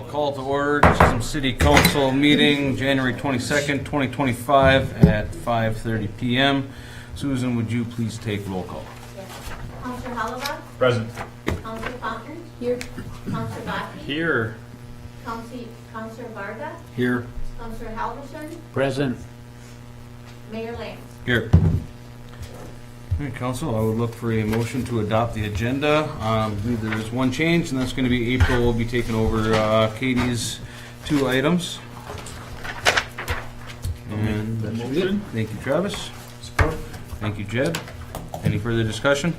call to order Chisholm City Council meeting, January 22nd, 2025 at 5:30 p.m. Susan, would you please take roll call? Yes. Counselor Halava? Present. Counselor Fountain? Here. Counselor Baki? Here. Counselor Varga? Here. Counselor Halverson? Present. Mayor Lang? Here. All right, Council, I would look for a motion to adopt the agenda. I believe there is one change, and that's going to be April will be taking over Katie's two items. And that should be it. Thank you, Travis. Support. Thank you, Jed. Any further discussion?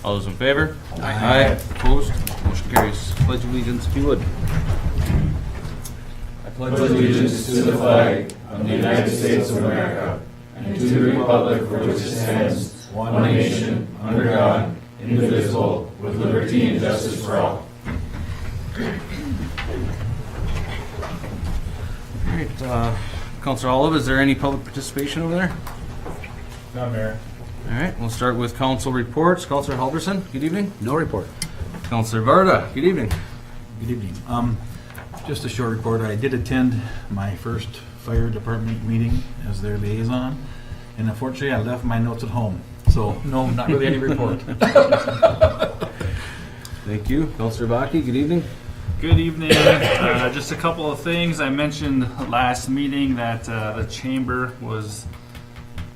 All those in favor? Aye. Opposed? Motion carries. Pledge allegiance, if you would. I pledge allegiance to the flag of the United States of America and to the republic for which it stands, one nation, under God, indivisible, with liberty and justice for all. All right, Councilor Olive, is there any public participation over there? No, Mayor. All right, we'll start with council reports. Councilor Halverson, good evening. No report. Councilor Varda, good evening. Good evening. Just a short report. I did attend my first fire department meeting as their liaison, and unfortunately I left my notes at home. So no, not really any report. Thank you. Councilor Baki, good evening. Good evening. Just a couple of things. I mentioned last meeting that the chamber was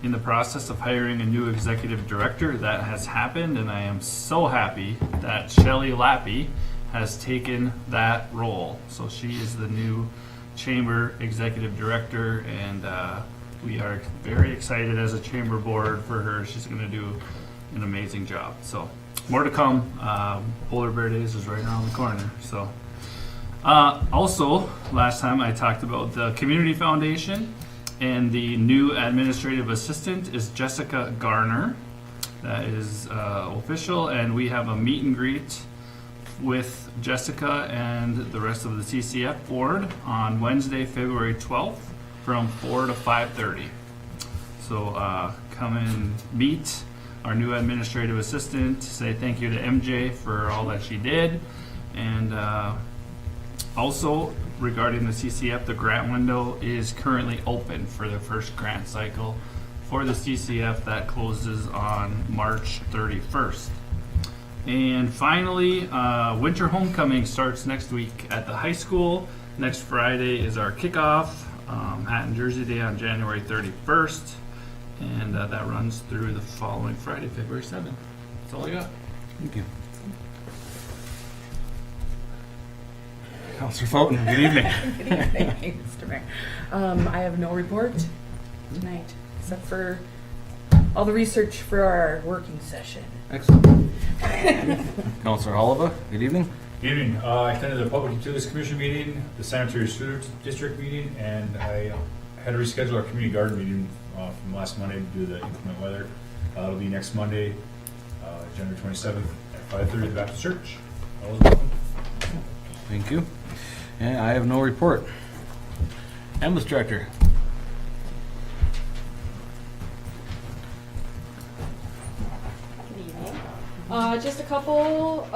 in the process of hiring a new executive director. That has happened, and I am so happy that Shelley Lappy has taken that role. So she is the new chamber executive director, and we are very excited as a chamber board for her. She's going to do an amazing job. So more to come. Polar Bear Days is right around the corner. So also, last time I talked about the Community Foundation, and the new administrative assistant is Jessica Garner. That is official, and we have a meet and greet with Jessica and the rest of the CCF board on Wednesday, February 12th from 4 to 5:30. So come and meet our new administrative assistant, say thank you to MJ for all that she did, and also regarding the CCF, the grant window is currently open for the first grant cycle for the CCF that closes on March 31st. And finally, winter homecoming starts next week at the high school. Next Friday is our kickoff, Hat and Jersey Day on January 31st, and that runs through the following Friday, February 7th. That's all I got. Thank you. Councilor Fountain, good evening. Good evening, Mr. Mayor. I have no report tonight, except for all the research for our working session. Excellent. Councilor Oliva, good evening. Good evening. I attended the Public Utilities Commission meeting, the Sanitary Sewer District meeting, and I had to reschedule our community garden meeting from last Monday due to the inclement weather. It'll be next Monday, January 27th at 5:30 at the Baptist Church. All is welcome. Thank you. And I have no report. Ambulance Director. Good evening. Just a couple,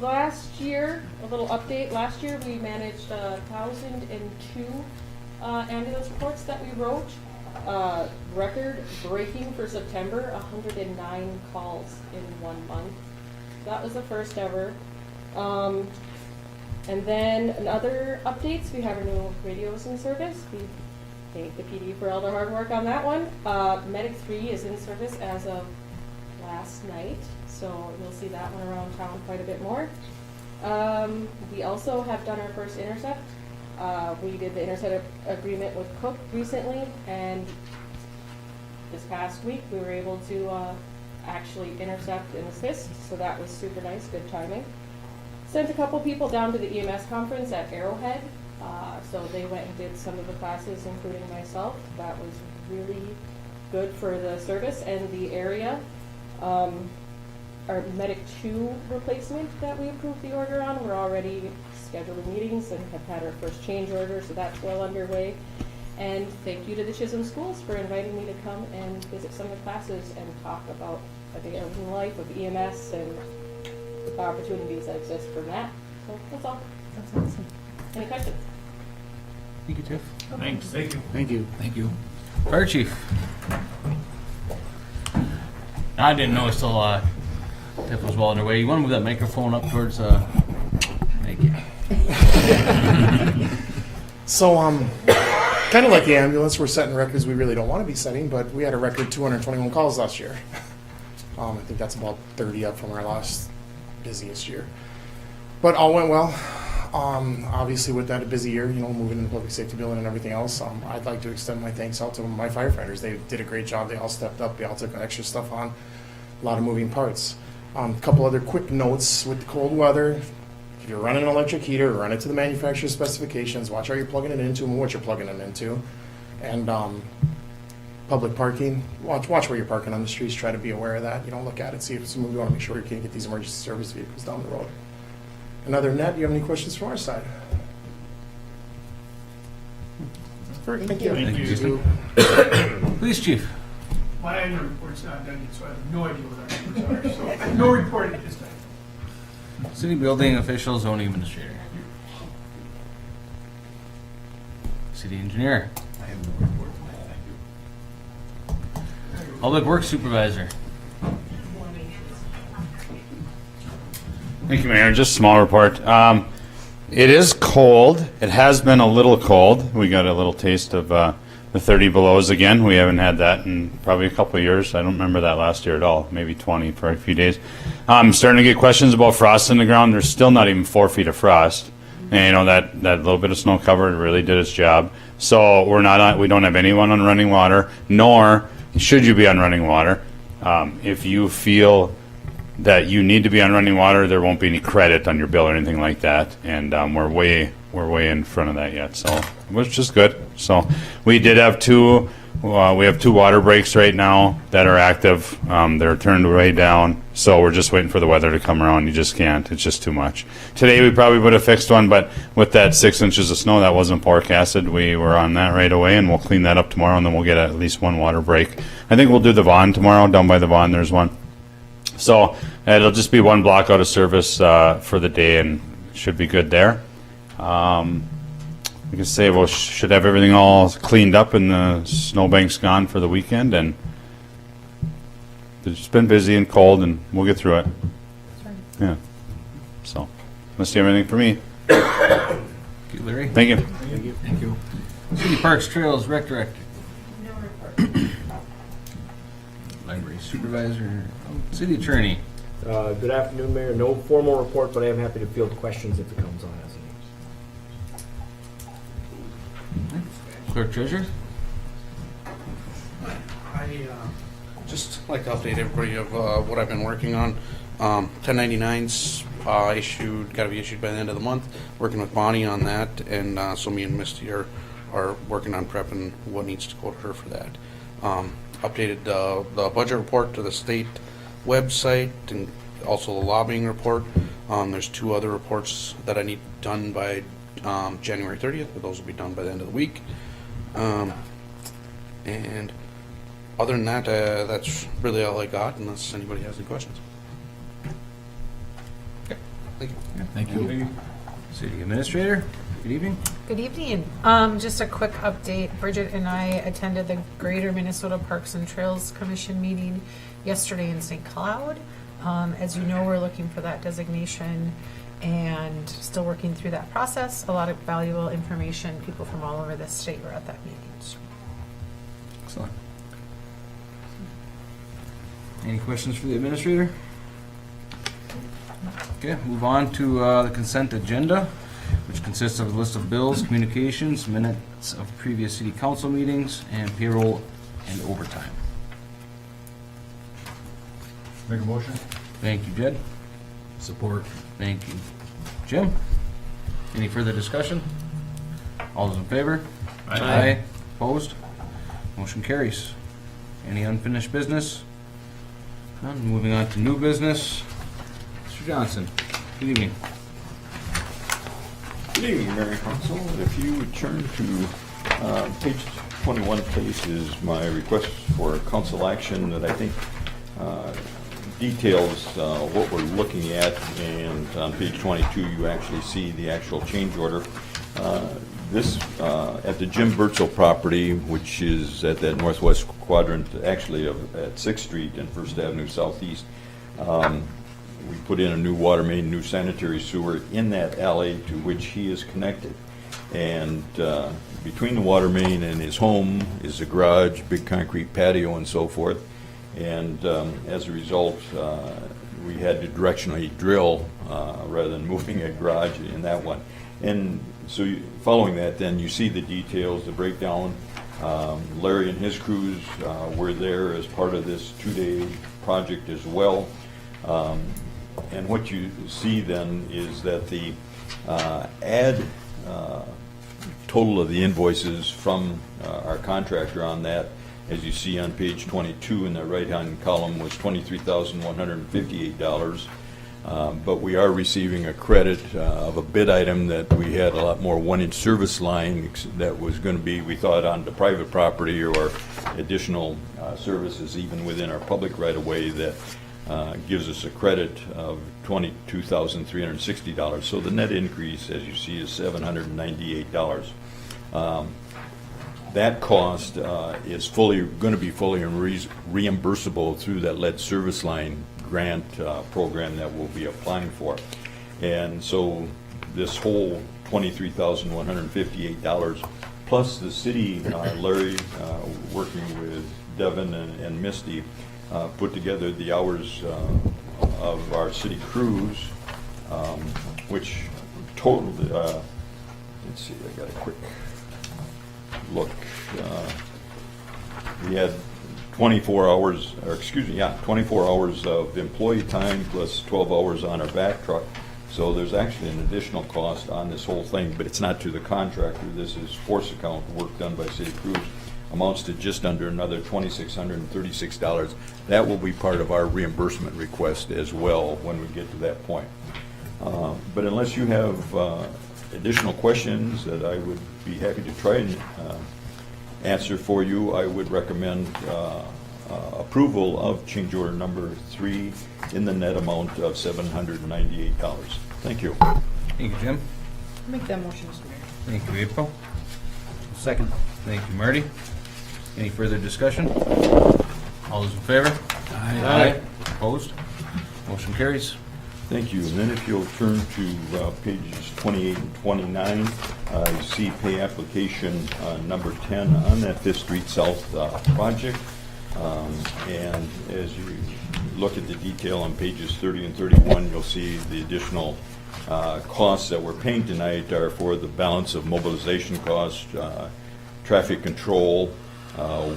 last year, a little update. Last year we managed 1,002 ambulance reports that we wrote. Record breaking for September, 109 calls in 1 month. That was the first ever. And then in other updates, we have our new radios in service. We thank the PD for all their hard work on that one. Medic 3 is in service as of last night, so you'll see that one around town quite a bit more. We also have done our first intercept. We did the intercept agreement with Cook recently, and this past week we were able to actually intercept and assist, so that was super nice, good timing. Sent a couple people down to the EMS conference at Arrowhead, so they went and did some of the classes, including myself. That was really good for the service and the area. Our Medic 2 replacement that we approved the order on, we're already scheduling meetings and have had our first change order, so that's well underway. And thank you to the Chisholm schools for inviting me to come and visit some of the classes and talk about a day in life of EMS and opportunities that exist from that. So that's all. That's awesome. Any questions? Thank you, Tiff. Thanks. Thank you. Thank you. Thank you. Fire chief. I didn't know until Tiff was well underway. You want to move that microphone up towards? Thank you. So, kind of like the ambulance, we're setting records we really don't want to be setting, but we had a record 221 calls last year. I think that's about 30 up from our last busiest year. But all went well. Obviously, with that busy year, moving into the public safety building and everything else, I'd like to extend my thanks out to my firefighters. They did a great job. They all stepped up. They all took extra stuff on. A lot of moving parts. A couple other quick notes with the cold weather. If you're running an electric heater, run it to the manufacturer's specifications. Watch how you're plugging it into and what you're plugging it into. And public parking, watch where you're parking on the streets. Try to be aware of that. Look at it, see if it's moving. You want to make sure you can get these emergency service vehicles down the road. And other than that, do you have any questions from our side? Great, thank you. Thank you. Police chief. My annual report's not done yet, so I have no idea what our reports are. So I have no report at this time. City building official, zoning administrator. City engineer. I have no report tonight, thank you. Public works supervisor. Thank you, Mayor. Just a small report. It is cold. It has been a little cold. We got a little taste of the 30 belows again. We haven't had that in probably a couple of years. I don't remember that last year at all. Maybe 20 for a few days. I'm starting to get questions about frost in the ground. There's still not even 4 feet of frost. And that little bit of snow cover really did its job. So we don't have anyone on running water, nor should you be on running water. If you feel that you need to be on running water, there won't be any credit on your bill or anything like that. And we're way in front of that yet, so which is good. So we did have two water breaks right now that are active. They're turned way down, so we're just waiting for the weather to come around. You just can't. It's just too much. Today we probably would have fixed one, but with that 6 inches of snow that wasn't forecasted, we were on that right away, and we'll clean that up tomorrow, and then we'll get at least one water break. I think we'll do the Vaughn tomorrow. Down by the Vaughn, there's one. So it'll just be one block out of service for the day, and should be good there. We can say we should have everything all cleaned up and the snowbank's gone for the weekend, and it's been busy and cold, and we'll get through it. Yeah. So, unless you have anything for me. Thank you, Larry. Thank you. Thank you. City Parks, Trails, Rec Director. No report. Library Supervisor. City Attorney. Good afternoon, Mayor. No formal report, but I am happy to field questions if it comes on as it is. Clerk Treasurer. I just like to update everybody of what I've been working on. 1099s got to be issued by the end of the month. Working with Bonnie on that, and so me and Misty are working on prepping what needs to go to her for that. Updated the budget report to the state website and also the lobbying report. There's 2 other reports that I need done by January 30th, but those will be done by the end of the week. And other than that, that's really all I got, unless anybody has any questions. Okay. Thank you. Thank you. City Administrator. Good evening. Good evening. Just a quick update. Bridget and I attended the Greater Minnesota Parks and Trails Commission meeting yesterday in St. Cloud. As you know, we're looking for that designation and still working through that process. A lot of valuable information. People from all over the state were at that meeting. Excellent. Any questions for the Administrator? Okay, move on to the consent agenda, which consists of a list of bills, communications, minutes of previous city council meetings, and payroll and overtime. Make a motion? Thank you, Jed. Support. Thank you, Jim. Any further discussion? All those in favor? Aye. Opposed? Motion carries. Any unfinished business? None. Moving on to new business. Mr. Johnson, good evening. Good evening, Mayor and Council. If you would turn to page 21, please, is my request for council action that I think details what we're looking at, and on page 22 you actually see the actual change order. This, at the Jim Burtzel property, which is at that northwest quadrant, actually at 6th Street and 1st Avenue Southeast, we put in a new water main, new sanitary sewer in that alley to which he is connected. And between the water main and his home is a garage, big concrete patio and so forth. And as a result, we had to directionally drill rather than moving a garage in that one. And so following that, then you see the details, the breakdown. Larry and his crews were there as part of this 2-day project as well. And what you see then is that the add total of the invoices from our contractor on that, as you see on page 22 in the right-hand column, was $23,158. But we are receiving a credit of a bid item that we had a lot more 1-inch service line that was going to be, we thought, on the private property or additional services even within our public right-of-way that gives us a credit of $22,360. So the net increase, as you see, is $798. That cost is going to be fully reimbursable through that lead service line grant program that we'll be applying for. And so this whole $23,158 plus the city, Larry working with Devin and Misty, put together the hours of our city crews, which totaled, let's see, I got a quick look. We had 24 hours of employee time plus 12 hours on our back truck. So there's actually an additional cost on this whole thing, but it's not to the contractor. This is force account work done by city crews. Amounts to just under another $2,636. That will be part of our reimbursement request as well when we get to that point. But unless you have additional questions that I would be happy to try and answer for you, I would recommend approval of change order number 3 in the net amount of $798. Thank you. Thank you, Jim. Make that motion, Mr. Mayor. Thank you, April. Second. Thank you, Marty. Any further discussion? All those in favor? Aye. Opposed? Motion carries. Thank you. And then if you'll turn to pages 28 and 29, you see pay application number 10 on that 5th Street South project. And as you look at the detail on pages 30 and 31, you'll see the additional costs that we're paying tonight are for the balance of mobilization costs, traffic control,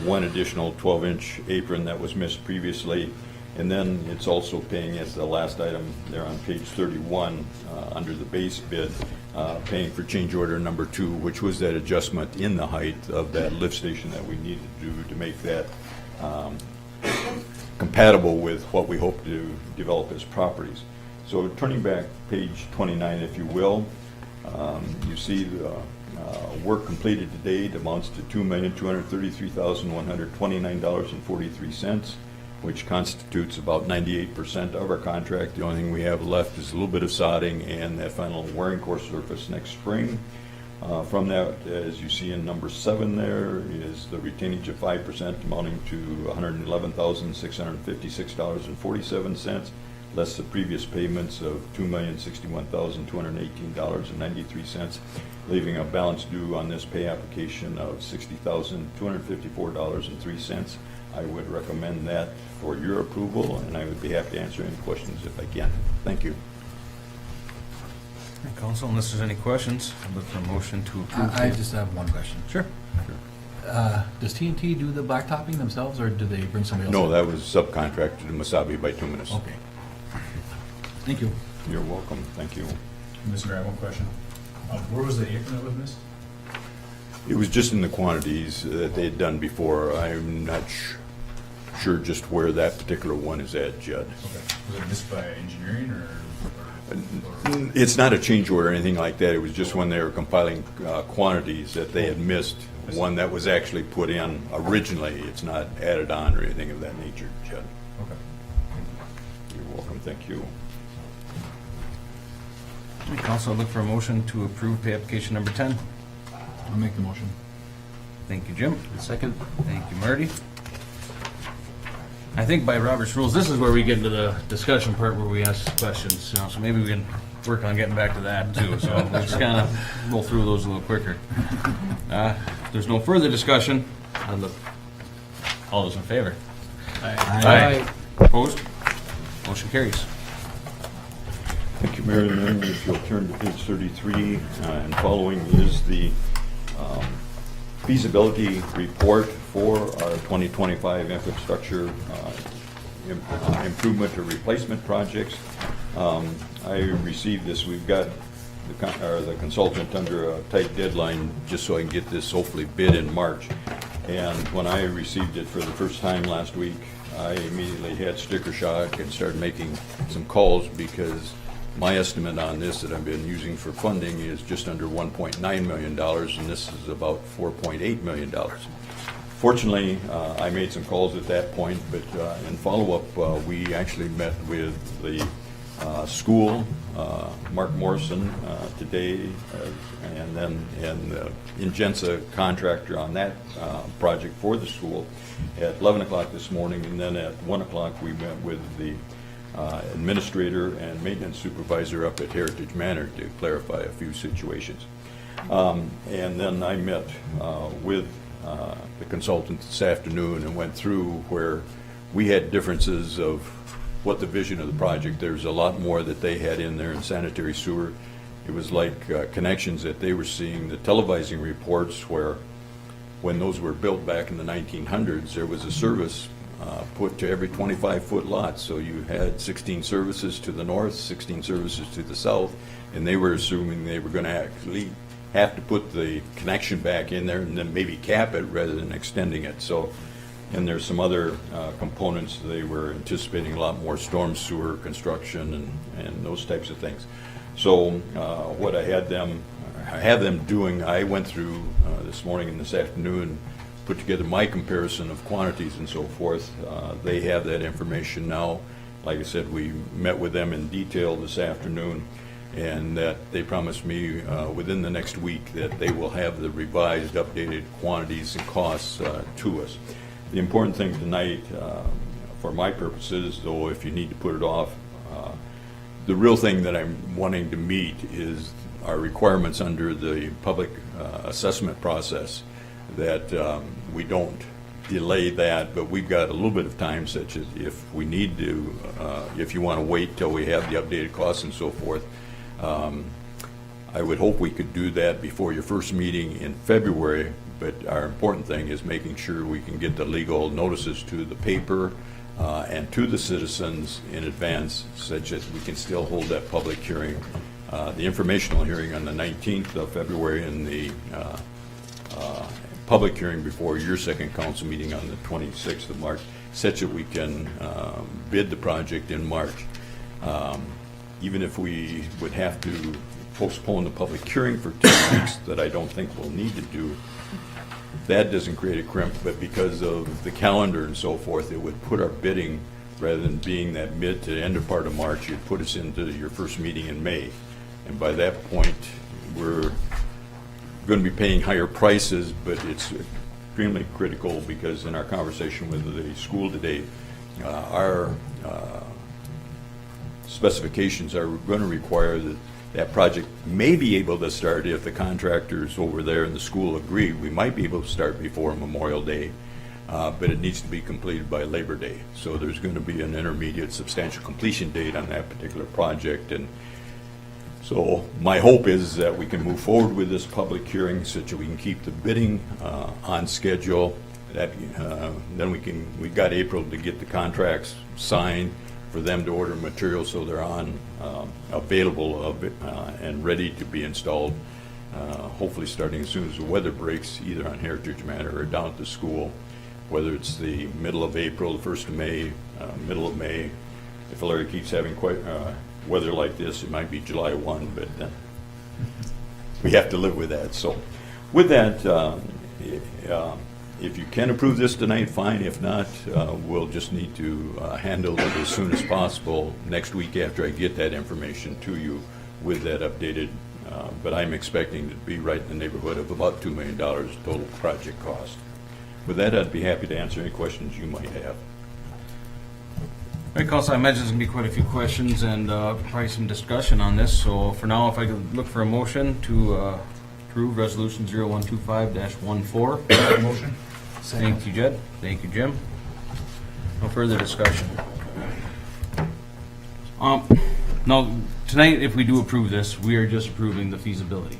one additional 12-inch apron that was missed previously, and then it's also paying, as the last item there on page 31, under the base bid, paying for change order number 2, which was that adjustment in the height of that lift station that we needed to do to make that compatible with what we hope to develop as properties. So turning back page 29, if you will, you see the work completed to date amounts to $2,233,129.43, which constitutes about 98% of our contract. The only thing we have left is a little bit of sodding and that final wearing course surface next spring. From that, as you see in number 7 there, is the retainage of 5% amounting to $111,656.47, less the previous payments of $2,061,218.93, leaving a balance due on this pay application of $60,254.03. I would recommend that for your approval, and I would be happy to answer any questions if I can. Thank you. Council, unless there's any questions, I'll look for a motion to approve. I just have one question. Sure. Does TNT do the blacktopping themselves, or do they bring somebody else? No, in? that was subcontracted to Masabi Bituminous. Okay. Thank you. You're welcome. Thank you. Mr. Mayor, I have one question. Where was the apron that was missed? It was just in the quantities that they had done before. I'm not sure just where that particular one is at, Judd. Okay. Was it missed by engineering or It's not a change order or anything like that. It was just when they were compiling quantities that they had missed one that was actually put in originally. It's not added on or anything of that nature, Judd. Okay. welcome. Thank you. Council, look for a motion to approve pay application number 10. I'll make the motion. Thank you, Jim. Second? Thank you, Marty. I think by Robert's rules, this is where we get into the discussion part where we ask questions, so maybe we can work on getting back to that too. So we'll just kind of roll through those a little quicker. If there's no further discussion, all those in favor? Aye. Opposed? Motion carries. Thank you, Mayor. And then if you'll turn to page 33, and following is the feasibility report for our 2025 infrastructure improvement or replacement projects. I received this. We've got the consultant under a tight deadline just so I can get this hopefully bid in March. And when I received it for the first time last week, I immediately had sticker shock and started making some calls because my estimate on this that I've been using for funding is just under $1.9 million, and this is about $4.8 million. Fortunately, I made some calls at that point, but in follow-up, we actually met with the school, Mark Morrison today, and then Ingenza contractor on that project for the school at 11 o'clock this morning, and then at 1 o'clock we met with the administrator and maintenance supervisor up at Heritage Manor to clarify a few situations. And then I met with the consultant this afternoon and went through where we had differences of what the vision of the project. There's a lot more that they had in there in sanitary sewer. It was like connections that they were seeing, the televising reports where when those were built back in the 1900s, there was a service put to every 25-foot lot. So you had 16 services to the north, 16 services to the south, and they were assuming they were going to actually have to put the connection back in there and then maybe cap it rather than extending it. So, and there's some other components. They were anticipating a lot more storm sewer construction and those types of things. So what I have them doing, I went through this morning and this afternoon, put together my comparison of quantities and so forth. They have that information now. Like I said, we met with them in detail this afternoon, and that they promised me within the next week that they will have the revised, updated quantities and costs to us. The important thing tonight, for my purposes, though if you need to put it off, the real thing that I'm wanting to meet is our requirements under the public assessment process, that we don't delay that, but we've got a little bit of time, such as if we need to, if you want to wait till we have the updated costs and so forth. I would hope we could do that before your first meeting in February, but our important thing is making sure we can get the legal notices to the paper and to the citizens in advance, such that we can still hold that public hearing, the informational hearing on the 19th of February and the public hearing before your second council meeting on the 26th of March, such that we can bid the project in March. Even if we would have to postpone the public hearing for 2 weeks, that I don't think we'll need to do, that doesn't create a crimp, but because of the calendar and so forth, it would put our bidding, rather than being that mid to end of part of March, you'd put us into your first meeting in May. And by that point, we're going to be paying higher prices, but it's extremely critical because in our conversation with the school today, our specifications are going to require that that project may be able to start if the contractors over there in the school agree. We might be able to start before Memorial Day, but it needs to be completed by Labor Day. So there's going to be an intermediate substantial completion date on that particular project. And so my hope is that we can move forward with this public hearing so that we can keep the bidding on schedule. That then we've got April to get the contracts signed, for them to order materials so they're on available and ready to be installed, hopefully starting as soon as the weather breaks, either on Heritage Manor or down at the school, whether it's the middle of April, the 1st of May, middle of May. If Larry keeps having quite weather like this, it might be July 1, but we have to live with that. So with that, if you can approve this tonight, fine. If not, we'll just need to handle it as soon as possible next week after I get that information to you with that updated. But I'm expecting to be right in the neighborhood of about $2 million total project cost. With that, I'd be happy to answer any questions you might have. All right, Council, I imagine there's going to be quite a few questions and probably some discussion on this. So for now, if I could look for a motion to approve Resolution 0125-14. Motion? Thank you, Jed. Thank you, Jim. No further discussion. No, tonight, if we do approve this, we are just approving the feasibility.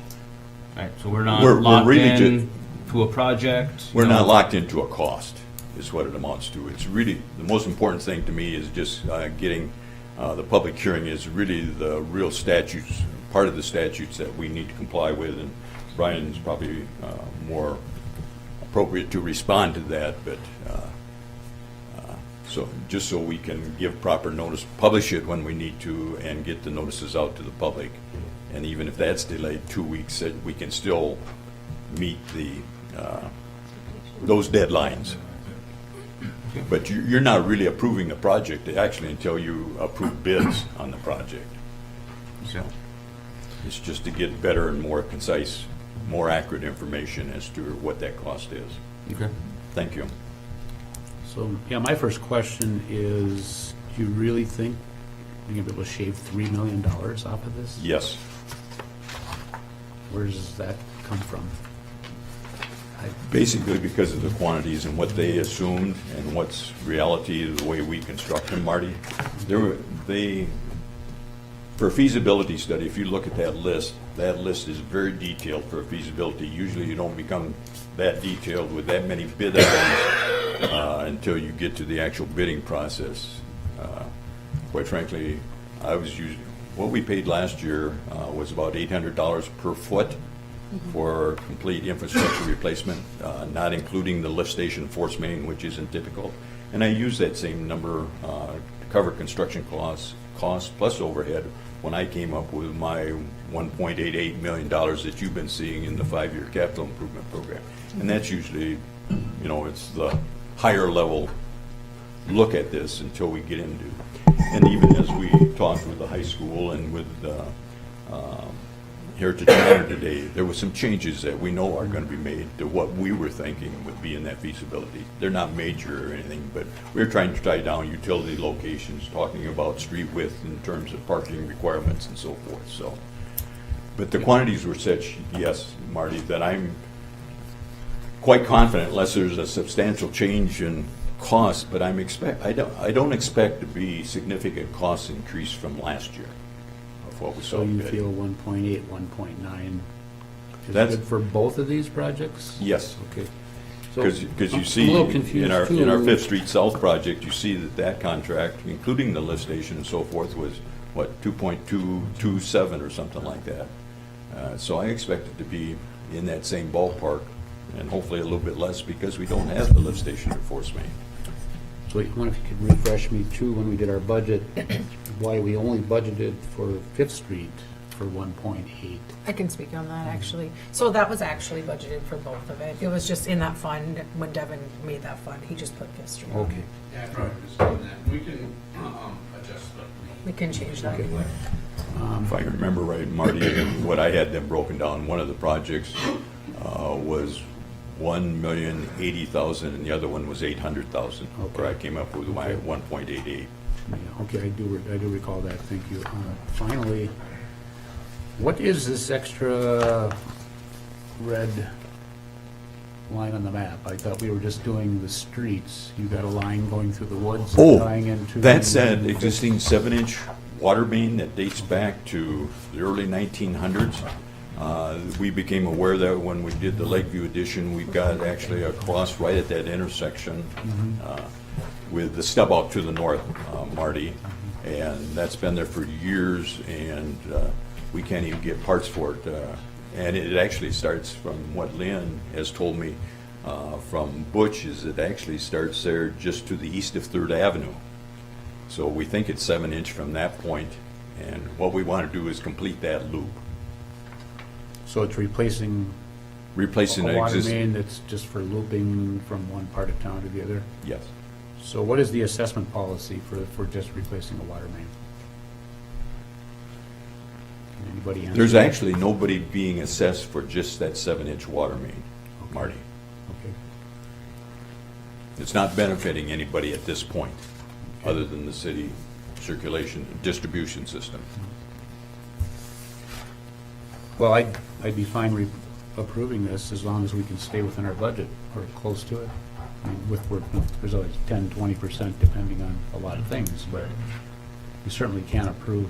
Right, so we're not We're locked really in to a project. We're you not know. locked into a cost, is what it amounts to. It's really, the most important thing to me is just getting, the public hearing is really the real statutes, part of the statutes that we need to comply with, and Brian's probably more appropriate to respond to that, but so just so we can give proper notice, publish it when we need to, and get the notices out to the public. And even if that's delayed 2 weeks, that we can still meet the those deadlines. But you're not really approving the project actually until you approve bids on the project. So it's just to get better and more concise, more accurate information as to what that cost is. Okay. Thank you. So, yeah, my first question is, do you really think you're going to be able to shave $3 million off of this? Yes. Where does that come from? Basically because of the quantities and what they assumed and what's reality, the way we construct them, Marty. For a feasibility study, if you look at that list is very detailed for a feasibility. Usually you don't become that detailed with that many bid items until you get to the actual bidding process. Quite frankly, what we paid last year was about $800 per foot for complete infrastructure replacement, not including the lift station force main, which isn't typical. And I use that same number to cover construction costs plus overhead when I came up with my $1.88 million that you've been seeing in the 5-year capital improvement program. And that's usually, it's the higher level look at this until we get into. And even as we talked with the high school and with Heritage Manor today, there were some changes that we know are going to be made to what we were thinking would be in that feasibility. They're not major or anything, but we're trying to tie down utility locations, talking about street width in terms of parking requirements and so forth. So, but the quantities were such, yes, Marty, that I'm quite confident, unless there's a substantial change in cost, but I don't expect to be significant cost increase from last year. What we So saw you bid. feel 1.8, 1.9 is That's- good for both of these projects? Yes. Okay. So Because you I'm see, a little confused in our too. Fifth Street South project, you see that contract, including the lift station and so forth, was, what, 2.227 or something like that. So I expect it to be in that same ballpark, and hopefully a little bit less because we don't have the lift station or force main. So I wonder if you could refresh me too, when we did our budget, why we only budgeted for Fifth Street for 1.8. I can speak on that, actually. So that was actually budgeted for both of it. It was just in that fund, when Devin made that fund, he just put Fifth Street. Okay. Yeah, probably just doing that. We can adjust it. We can change that. Okay. If I remember right, Marty, what I had them broken down, one of the projects was 1,080,000 and the other one was 800,000, where I came up with my 1.88. Yeah, okay, I do recall that, thank you. Finally, what is this extra red line on the map? I thought we were just doing the streets. You got a line going through the woods and tying into... That's that existing 7-inch water main that dates back to the early 1900s. We became aware that when we did the Lakeview addition, we've got actually a cross right at that intersection with the stub out to the north, Marty, and that's been there for years, and we can't even get parts for it. And it actually starts from what Lynn has told me from Butch, is it actually starts there just to the east of 3rd Avenue. So we think it's 7-inch from that point, and what we want to do is complete that loop. So it's replacing replacing a an water existing. main that's just for looping from one part of town to the other? Yes. So what is the assessment policy for just replacing a water main? Can anybody answer? There's that? actually nobody being assessed for just that 7-inch water main, Marty. Okay. It's not benefiting anybody at this point, other than the city circulation distribution system. Well, I'd be fine approving this as long as we can stay within our budget or close to it. I mean, there's always 10, 20% depending on a lot of things, but we certainly can't approve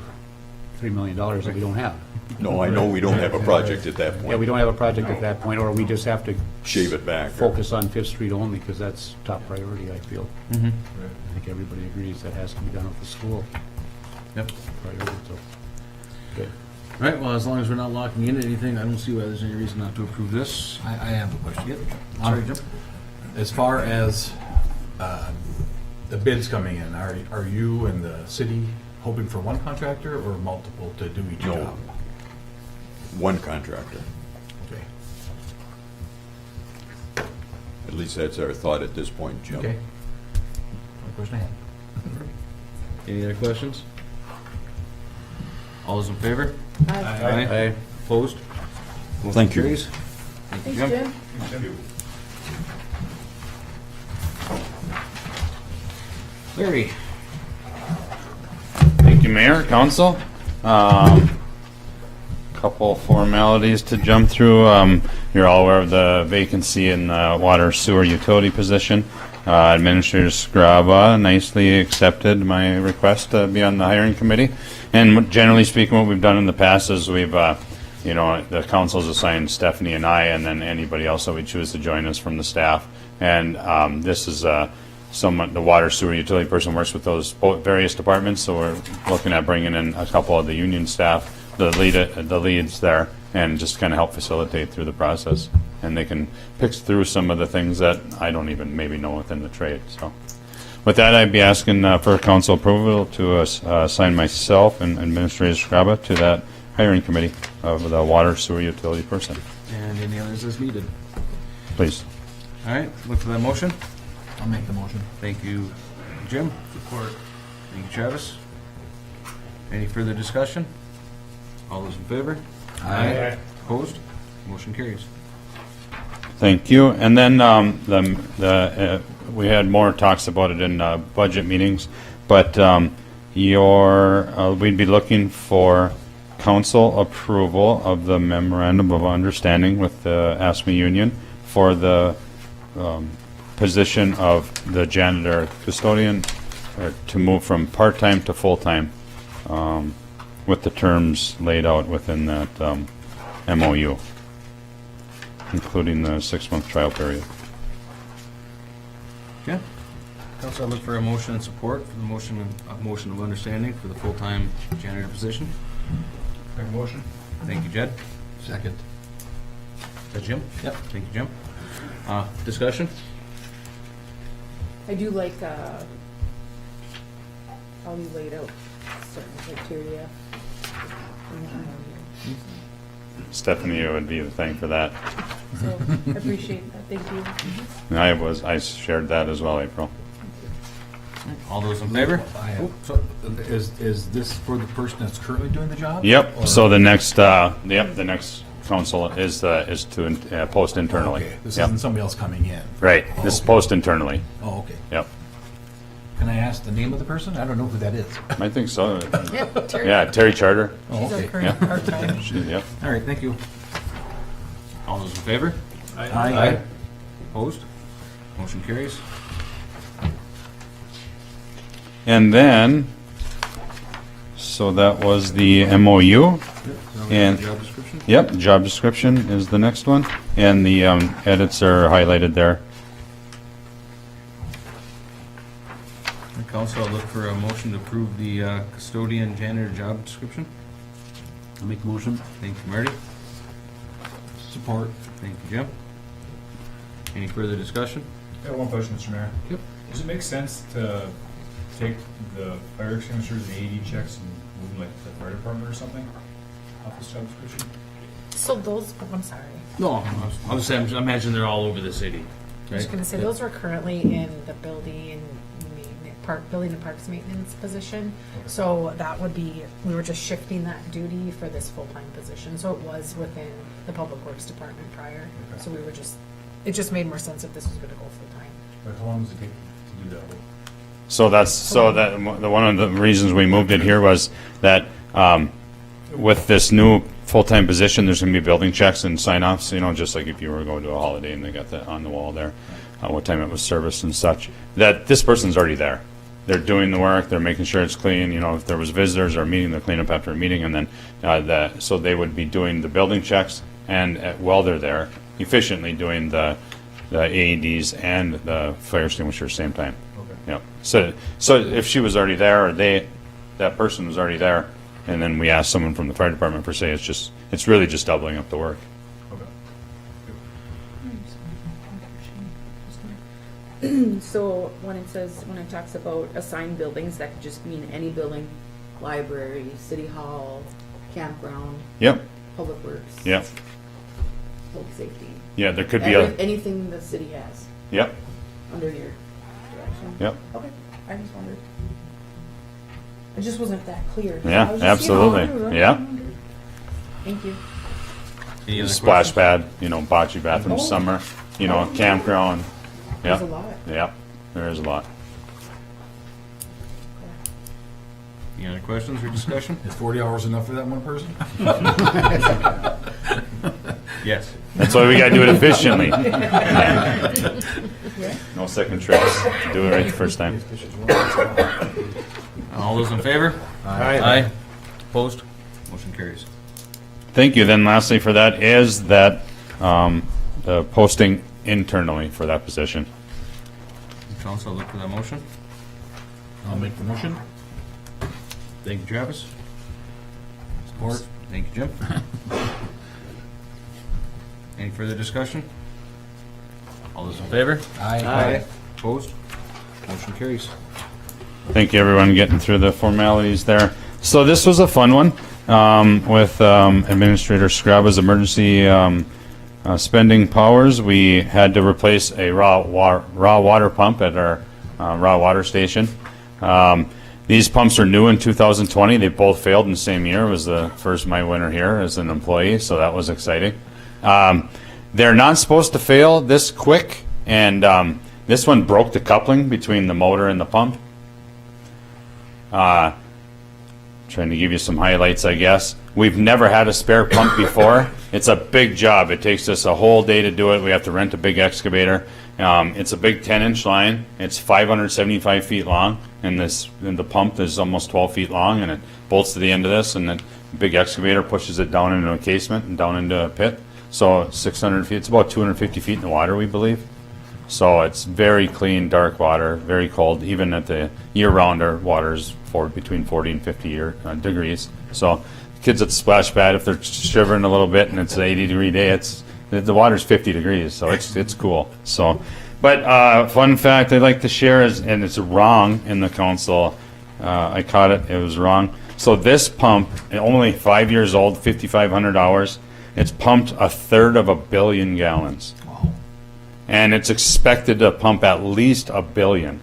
$3 million that we don't have. No, I know we don't have a project at that Yeah, we point. don't have a project at that point, or we just have to Shave it back. focus on Fifth Street only, because that's top priority, I feel. Mm-hmm. I think everybody agrees that has to be done with the school. Yep. Priority, so, good. All right, well, as long as we're not locking in anything, I don't see why there's any reason not to approve this. I have a question. Yep. Sorry, Jim. As far as the bids coming in, are you and the city hoping for one contractor or multiple to do each No. job? One contractor. Okay. At least that's our thought at this point, Jim. Okay. One question I had. Any other questions? All those in favor? Aye. Opposed? Motion Thank you. carries. Thank you, Jim. Larry? Thank you, Mayor, Council. Couple formalities to jump through. You're all aware of the vacancy in the water sewer utility position. Administrator Scraba nicely accepted my request to be on the hiring committee. And generally speaking, what we've done in the past is we've, the council's assigned Stephanie and I, and then anybody else that we choose to join us from the staff. And this is someone, the water sewer utility person works with those various departments, so we're looking at bringing in a couple of the union staff, the leads there, and just kind of help facilitate through the process. And they can pick through some of the things that I don't even maybe know within the trade. So with that, I'd be asking for council approval to assign myself and Administrator Scraba to that hiring committee of the water sewer utility person. And any others as needed? Please. All right, look for that motion. I'll make the motion. Thank you, Jim. Support. Thank you, Travis. Any further discussion? All those in favor? Aye. Opposed? Motion carries. Thank you. And then we had more talks about it in budget meetings, but we'd be looking for council approval of the memorandum of understanding with the ASME union for the position of the janitor custodian, or to move from part-time to full-time, with the terms laid out within that MOU, including the 6-month trial period. Okay. Council, I look for a motion and support for the motion of understanding for the full-time janitor position. Make a motion? Thank you, Jed. Second. Is that Jim? Yep. Thank you, Jim. Discussion? I do like how you laid out certain criteria. Stephanie would be the thing for that. So I appreciate that. Thank you. And I shared that as well, April. All those in favor? I have. Oh, sorry. Is this for the person that's currently doing the job? Yep. Or- So the next council is to post internally. Okay, this Yep. isn't somebody else coming in. Right. Oh, This is okay. post internally. Oh, okay. Yep. Can I ask the name of the person? I don't know who that is. I think so. Yep, Terry. Yeah, Terry Charter. Oh, She's our okay. current Yeah. part-time. Yep. All right, thank you. All those in favor? Aye. Opposed? Motion carries. And then, so that was the MOU. And- Job description? Yep, job description is the next one, and the edits are highlighted there. Council, I'll look for a motion to approve the custodian janitor job description. I'll make the motion. Thank you, Marty. Support. Thank you, Jim. Any further discussion? I have one question, Mr. Mayor. Yep. Does it make sense to take the fire extinguishers, the AED checks, and move them like to the fire department or something off this job description? So those, I'm sorry. No, I was saying, I imagine they're all over the city, I was right? gonna say, those were currently in the building and parks maintenance position. So that would be, we were just shifting that duty for this full-time position. So it was within the Public Works Department prior. So we were just, it just made more sense if this was gonna go full-time. But how long does it take to do that? So the one of the reasons we moved it here was that with this new full-time position, there's going to be building checks and sign-offs, just like if you were to go to a holiday and they got that on the wall there, what time it was serviced and such, that this person's already there. They're doing the work, they're making sure it's clean, if there was visitors or a meeting, they'll clean up after a meeting, and then so they would be doing the building checks and while they're there, efficiently doing the AEDs and the fire extinguisher at the same time. Okay. Yep. So if she was already there, or that person was already there, and then we asked someone from the fire department per se, it's really just doubling up the work. So when it talks about assigned buildings, that could just mean any building, library, city hall, campground, Yep. public works. Yep. Public safety. Yeah, there could be Anything the city has Yep. under your direction. Yep. Okay, I just wondered. It just wasn't that clear. Yeah, I was just, absolutely. Yeah. Thank you. Any other Splash questions? pad, bocce bathroom, Oh. summer, campground. There's Yep. a lot. Yep. There is a lot. Any other questions or discussion? Is 40 hours enough for that one person? Yes. That's why we got to do it efficiently. No second trips. Do it right the first time. All those in favor? Aye. Opposed? Motion carries. Thank you. Then lastly for that is that the posting internally for that position. Council, look for that motion. I'll make the motion. Thank you, Travis. Support. Thank you, Jim. Any further discussion? All those in favor? Aye. Opposed? Motion carries. Thank you, everyone, getting through the formalities there. So this was a fun one with Administrator Scraba's emergency spending powers. We had to replace a raw water pump at our raw water station. These pumps are new in 2020. They both failed in the same year. It was the first my winter here as an employee, so that was exciting. They're not supposed to fail this quick, and this one broke the coupling between the motor and the pump. Trying to give you some highlights, I guess. We've never had a spare pump before. It's a big job. It takes us a whole day to do it. We have to rent a big excavator. It's a big 10-inch line. It's 575 feet long, and the pump is almost 12 feet long, and it bolts to the end of this, and the big excavator pushes it down into a casement and down into a pit. So 600 feet. It's about 250 feet in the water, we believe. So it's very clean, dark water, very cold. Even at the year-round, our water's between 40 and 50 degrees. So kids at the splash pad, if they're shivering a little bit and it's an 80-degree day, the water's 50 degrees, so it's cool. So, but fun fact I'd like to share is, and it's wrong in the council. I caught it; it was wrong. So this pump, only 5 years old, 5,500 hours. It's pumped 1/3 of a billion gallons. Wow. And it's expected to pump at least 1 billion,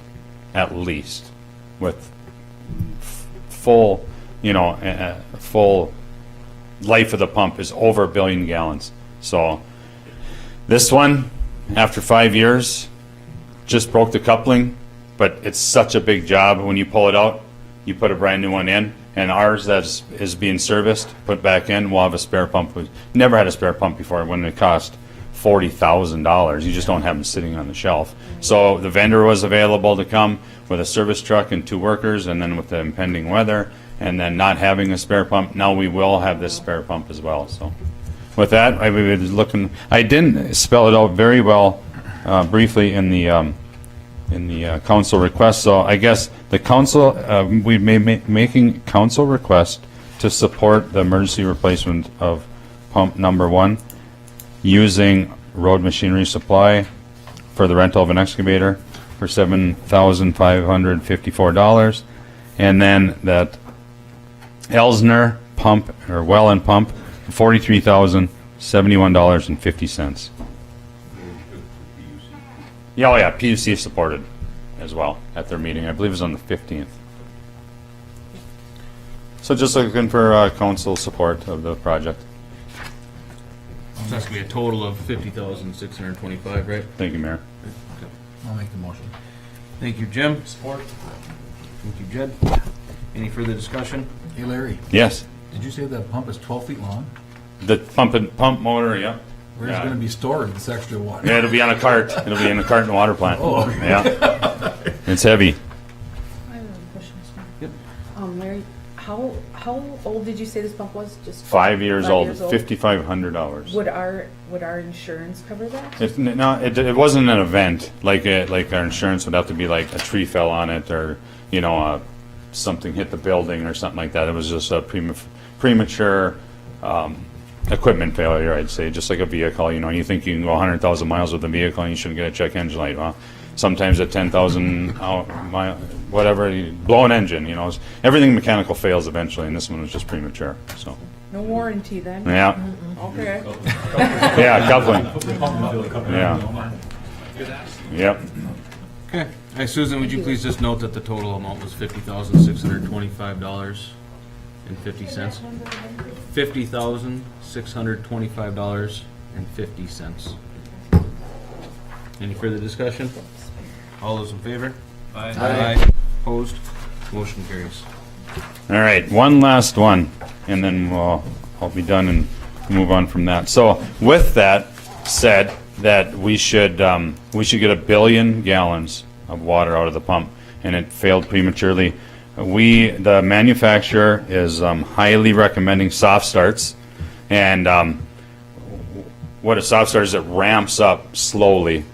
at least, with full, full life of the pump is over 1 billion gallons. So this one, after 5 years, just broke the coupling, but it's such a big job. When you pull it out, you put a brand new one in, and ours that is being serviced, put back in, we'll have a spare pump. We've never had a spare pump before when it cost $40,000. You just don't have them sitting on the shelf. So the vendor was available to come with a service truck and 2 workers, and then with the impending weather, and then not having a spare pump, now we will have this spare pump as well. So with that, I was looking. I didn't spell it out very well briefly in the council request. So I guess the council we may making council request to support the emergency replacement of pump number 1 using road machinery supply for the rental of an excavator for $7,554, and then that Elsner pump or well and pump $43,700. $71.50. Yeah, oh yeah, PUC supported as well at their meeting. I believe it was on the 15th. So just looking for council support of the project. So that's gonna be a total of $50,625, right? Thank you, Mayor. I'll make the motion. Thank you, Jim. Support. Thank you, Jed. Any further discussion? Hey, Larry, Yes, did you say that pump is 12 feet long? the pump motor, yeah. Where's it Yeah. going to be stored, this extra water? Yeah, it'll be on a cart. It'll be in a cart in the water plant. Oh, okay. Yeah. It's heavy. I have a question. Yep. Larry, how old did you say this pump was? Just 5 years 5 old, years old? $5,500. Would our insurance cover that? It wasn't an event like our insurance would have to be like a tree fell on it or something hit the building or something like that. It was just a premature equipment failure, I'd say, just like a vehicle. You think you can go 100,000 miles with a vehicle and you shouldn't get a check engine light. Well, sometimes at 10,000 mile, whatever, you blow an engine. Everything mechanical fails eventually, and this one was just premature. So No warranty then? yeah, Okay. yeah, coupling. Yeah. Yep. Okay. Hey, Susan, would you please just note that the total amount was $50,625.50. $50,625.50. Any further discussion? All those in favor? Aye. Opposed? Motion carries. All right, one last one, and then I'll be done and move on from that. So with that said, that we should get 1 billion gallons of water out of the pump, and it failed prematurely. The manufacturer is highly recommending soft starts, and what a soft start is, it ramps up slowly.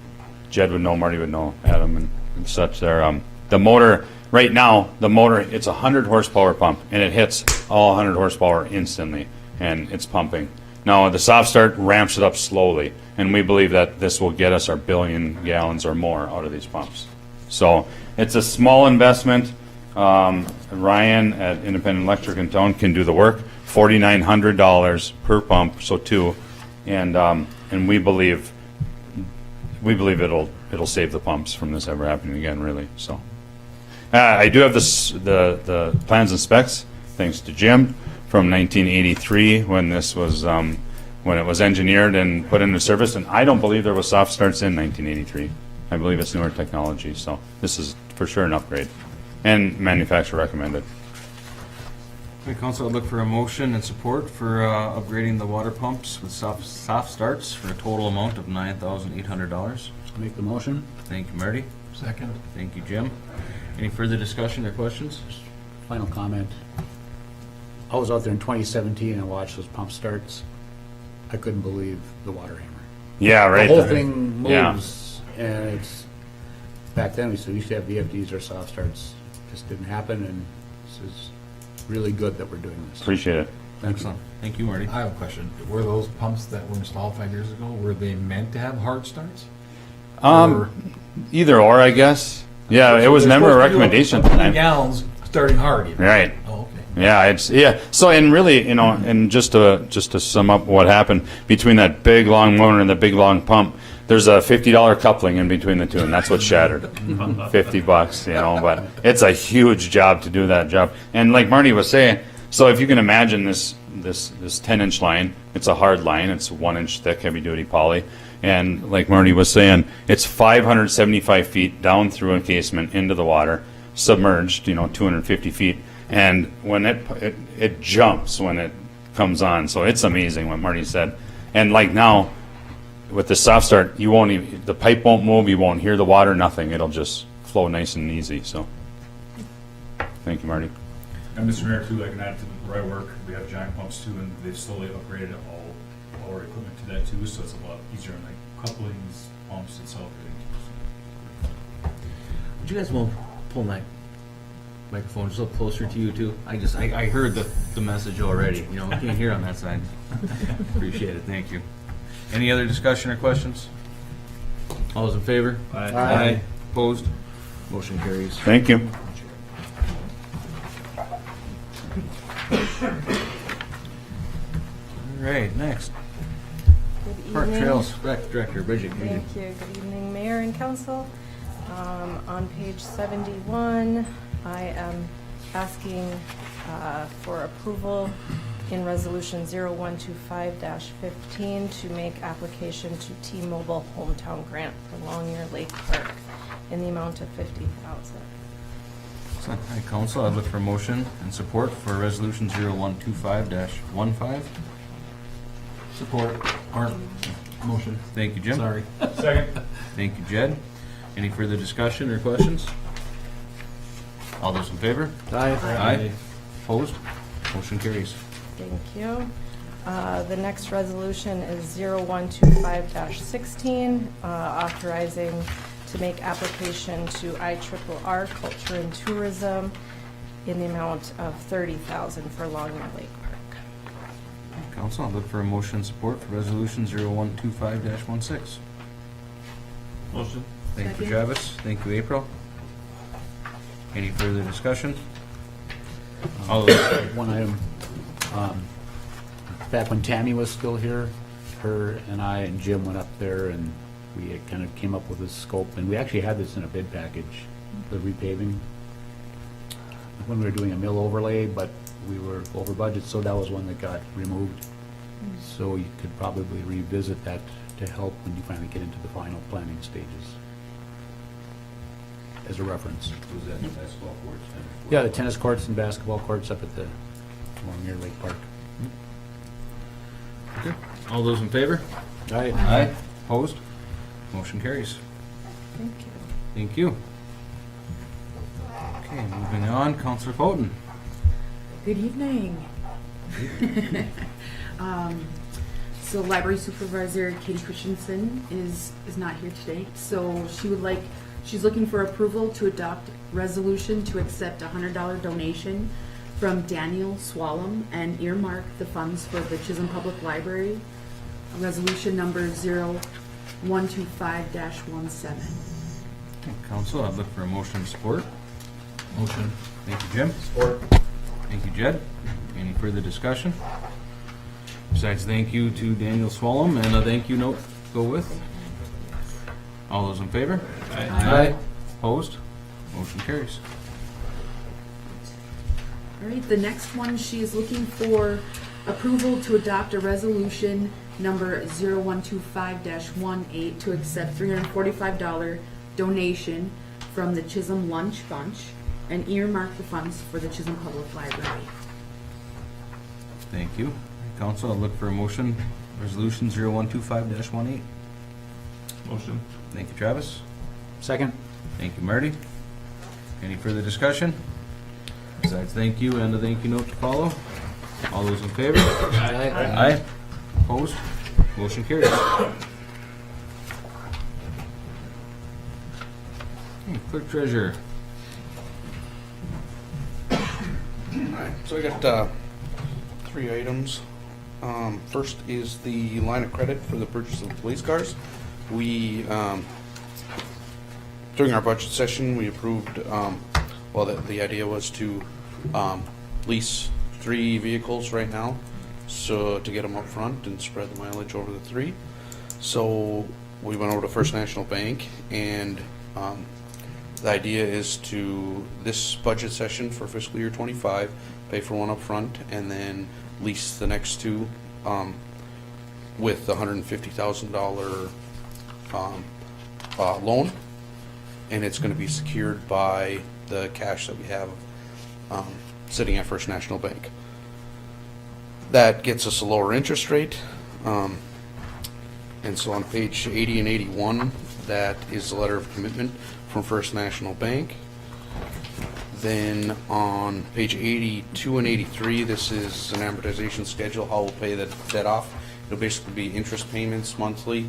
Jed would know, Marty would know, Adam and such there. The motor, right now, it's a 100 horsepower pump, and it hits all 100 horsepower instantly, and it's pumping. Now, the soft start ramps it up slowly, and we believe that this will get us our 1 billion gallons or more out of these pumps. So it's a small investment. Ryan at Independent Electric in town can do the work. $4,900 per pump, so 2, and we believe it'll save the pumps from this ever happening again. Really, so. I do have the plans and specs, thanks to Jim, from 1983 when this was when it was engineered and put into service. And I don't believe there was soft starts in 1983. I believe it's newer technology. So this is for sure an upgrade, and manufacturer recommended. Okay, Council, I'd look for a motion and support for upgrading the water pumps with soft starts for a total amount of $9,800. Make the motion. Thank you, Marty. Second. Thank you, Jim. Any further discussion or questions? Final comment. I was out there in 2017 and watched those pump starts. I couldn't believe the water hammer. Yeah, right. The whole thing Yeah. moves, and it's, back then we used to have VFDs or soft starts. Just didn't happen, and this is really good that we're doing this. Appreciate it. Thank you. Excellent. Thank you, Marty. I have a question. Were those pumps that were installed 5 years ago, were they meant to have hard starts? Or- Either or, I guess. Yeah, it was So they're never a supposed to do recommendation. 1 gallons starting hard. Even. Right. Oh, okay. Yeah, So, and really, and just to sum up what happened between that big long motor and the big long pump, there's a $50 coupling in between the two, and that's what shattered. $50, but it's a huge job to do that job. And like Marty was saying, so if you can imagine this 10-inch line, it's a hard line, it's 1 inch thick, heavy duty poly. And like Marty was saying, it's 575 feet down through encasement into the water, submerged, 250 feet. And when it jumps when it comes on. So it's amazing what Marty said. And like now, with the soft start, the pipe won't move, you won't hear the water, nothing. It'll just flow nice and easy. So thank you, Marty. And Mr. Mayor, too, I can add to where I work, we have giant pumps too, and they've slowly upgraded all our equipment to that too, so it's a lot easier on like couplings, pumps itself. Would you guys want to pull my microphone just a little closer to you too? I heard the message already. I can't hear on that side. Appreciate it. Thank you. Any other discussion or questions? All those in favor? Aye. Opposed? Motion carries. Thank you. All right, next. Park evening. Trails Rec Director Bridget. good evening. Thank you. Good evening, Mayor and Council. On page 71, I am asking for approval in Resolution 0125-15 to make application to T-Mobile Hometown Grant for Longyear Lake Park in the amount of $50,000. Excellent. Hi, Council. I'd look for motion and support for Resolution 0125-15. Support, or motion. Thank you, Jim. Sorry. Second. Thank you, Jed. Any further discussion or questions? All those in favor? Aye. Opposed? Motion carries. Thank you. The next resolution is 0125-16, authorizing to make application to IRRR Culture and Tourism in the amount of $30,000 for Longyear Lake Park. Council, I'll look for a motion and support for Resolution 0125-16. Motion. Thank you, Second. Travis. Thank you, April. Any further discussion? All those, One item, back when Tammy was still here, her and I and Jim went up there and we had kind of came up with a scope, and we actually had this in a bid package, the repaving, when we were doing a mill overlay, but we were over budget, so that was one that got removed. So you could probably revisit that to help when you finally get into the final planning stages, as a reference. Was that the basketball courts? Yeah, the tennis courts and basketball courts up at the Longyear Lake Park. okay. All those in favor? Aye. Opposed? Motion carries. Thank you. Thank you. Okay, moving on, Councilor Foden. Good evening. So Library Supervisor Katie Christensen is not here today, so she's looking for approval to adopt resolution to accept a $100 donation from Daniel Swallam and earmark the funds for the Chisholm Public Library. Resolution number 0125-17. Council, I'd look for a motion of support. Motion. Thank you, Jim. Support. Thank you, Jed. Any further discussion? Besides, thank you to Daniel Swallam, and a thank you note to go with. All those in favor? Aye. Opposed? Motion carries. All right, the next one, she is looking for approval to adopt a resolution number 0125-18 to accept $345 donation from the Chisholm Lunch Bunch and earmark the funds for the Chisholm Public Library. Thank you. Council, I'll look for a motion, resolution 0125-18. Motion. Thank you, Travis. Second? Thank you, Marty. Any further discussion? Besides, thank you and a thank you note to follow. All those in favor? Aye. Opposed? Motion carries. Okay, Clerk Treasurer. Alright, so I got 3 items. First is the line of credit for the purchase of police cars. We, during our budget session, we approved, the idea was to lease 3 vehicles right now, so to get them up front and spread the mileage over the 3. So we went over to First National Bank, and the idea is to, this budget session for fiscal year 25, pay for one up front and then lease the next 2 with the $150,000 loan, and it's going to be secured by the cash that we have sitting at First National Bank. That gets us a lower interest rate, and so on page 80 and 81, that is the letter of commitment from First National Bank. Then on page 82 and 83, this is an amortization schedule, how we'll pay that debt off. It'll basically be interest payments monthly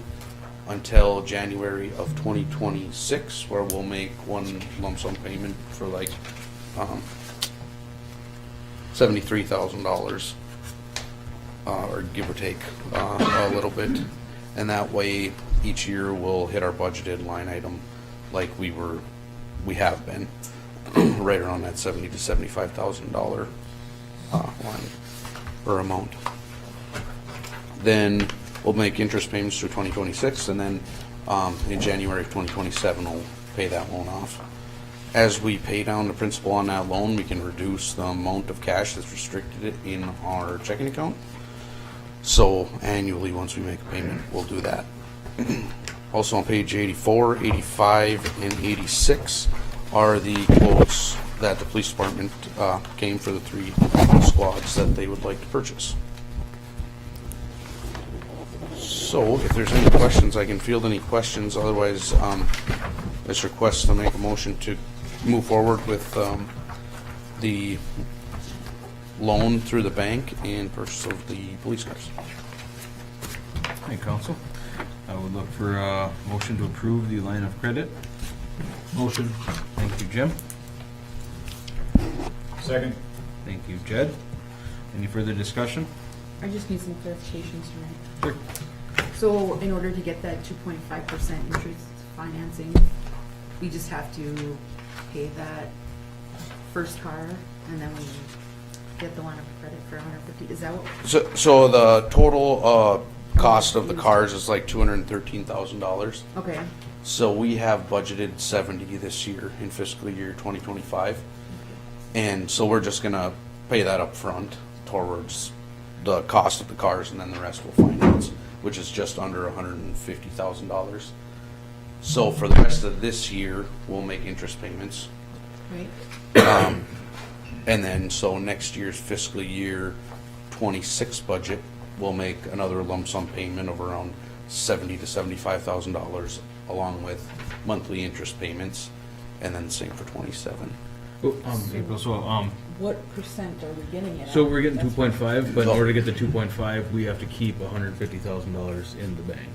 until January of 2026, where we'll make one lump sum payment for like $73,000, or give or take a little bit. And that way, each year we'll hit our budgeted line item like we have been, right around that $70,000 to $75,000 line or amount. Then we'll make interest payments through 2026, and then in January of 2027, we'll pay that loan off. As we pay down the principal on that loan, we can reduce the amount of cash that's restricted in our checking account. So annually, once we make a payment, we'll do that. Also on page 84, 85, and 86 are the quotes that the police department came for the 3 squads that they would like to purchase. So if there's any questions, I can field any questions. Otherwise, this request to make a motion to move forward with the loan through the bank and purchase of the police cars. Hey, Council. I would look for a motion to approve the line of credit. Motion. Thank you, Jim. Second. Thank you, Jed. Any further discussion? I just need some clarifications tonight. Sure. So in order to get that 2.5% interest financing, we just have to pay that first car and then we get the line of credit for 150. Is that what? So the total cost of the cars is like $213,000. Okay. So we have budgeted 70 this year in fiscal year 2025. And so we're just gonna pay that up front towards the cost of the cars, and then the rest will finance, which is just under $150,000. So for the rest of this year, we'll make interest payments. Right. And then, so next year's fiscal year 26 budget, we'll make another lump sum payment of around $70,000 to $75,000, along with monthly interest payments, and then the same for 27. April, What percent are we getting it at? so we're getting That's 2.5, but in order to get the 2.5, we have to keep $150,000 in the bank.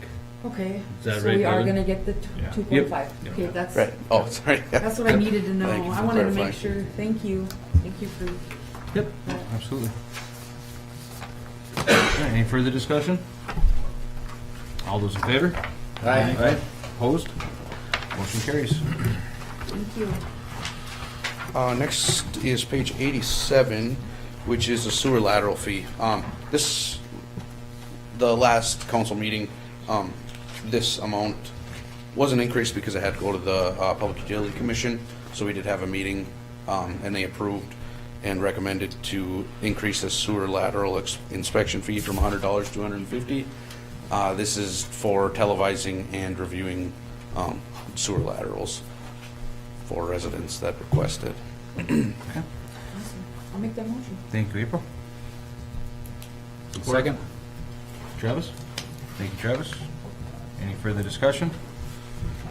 Okay. Is that so right, we are Evan? gonna get the Yeah. 2.5. Yep. Okay, that's Right, oh, sorry. that's what I needed to know. Thank you for I wanted to make clarifying. sure. Thank you. Thank you for Yep, that. absolutely. Okay, any further discussion? All those in favor? Aye. Opposed? Motion carries. Thank you. Next is page 87, which is the sewer lateral fee. The last council meeting, this amount was an increase because it had to go to the Public Utility Commission. So we did have a meeting, and they approved and recommended to increase the sewer lateral inspection fee from $100 to $150. This is for televising and reviewing sewer laterals for residents that requested. Awesome. I'll make that motion. Thank you, April. Second. Travis? Thank you, Travis. Any further discussion?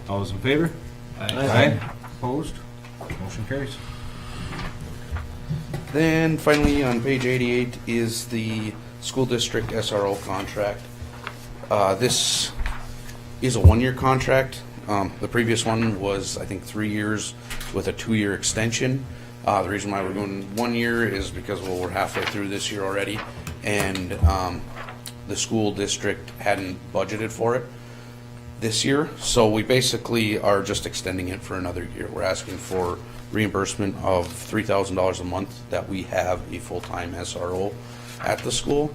All those in favor? Aye. Opposed? Motion carries. Then finally, on page 88 is the school district SRO contract. This is a 1-year contract. The previous one was, I think, 3 years with a 2-year extension. The reason why we're going 1 year is because, well, we're halfway through this year already, and the school district hadn't budgeted for it this year. So we basically are just extending it for another year. We're asking for reimbursement of $3,000 a month that we have a full-time SRO at the school,